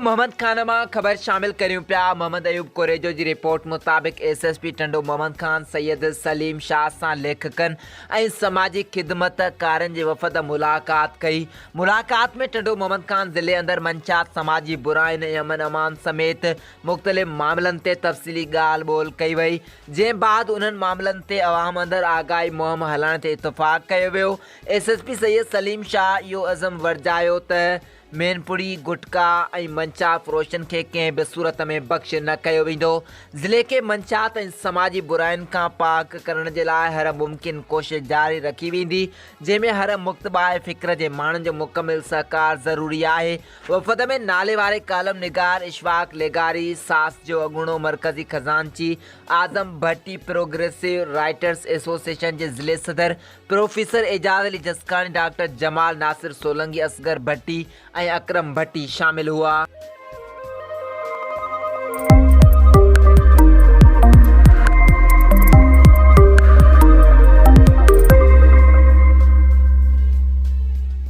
मोहम्मद खान मां ख़बर शामिल करियूं पिया। मोहम्मद अयूब कुरेजो जी रिपोर्ट मुताबिक़ एसएसपी टंडो मोहम्मद खान सैयद सलीम शाह सां लेखकनि ऐं समाजी ख़िदमतकारनि जे वफ़द मुलाक़ात कई। मुलाक़ात में टंडो मोहम्मद खान ज़िले अंदरि मंचात समाजी बुराइनि ऐं अमन अमान समेत मुख़्तलिफ़ मामलनि ते तफ़सीली ॻाल्हि ॿोल कई वई, जंहिं बाद उन्हनि मामलनि ते अवाम अंदरि आगाही मुहिम हलाइण ते इतफ़ाक़ कयो वियो। एसएसपी सैयद सलीम शाह इहो अज़म वरजायो त मैनपुरी गुटका ऐं मंचात फ़रोशनि खे कंहिं बि सूरत में बख़्श न कयो वेंदो। ज़िले खे मंचात ऐं समाजी बुराइनि खां पाक करण जे लाइ हर मुमकिन कोशिश जारी रखी वेंदी, जंहिंमें हर मुक़्तबाए फ़िक्र जे माण्हुनि जो मुकमिल सहकार ज़रूरी आहे। वफ़द में नाले वारे कालम निगार इशफ़ाक़ लेगारी, सास जो अॻूणो मरकज़ी ख़ज़ानची, आज़म भट्टी प्रोग्रेसिव राइटर्स एसोसिएशन जे ज़िले सदर प्रोफेसर एजाज़ अली जसकानी, डॉक्टर जमाल नासिर सोलंकी, असगर भट्टी ऐं अकरम भट्टी शामिल हुआ।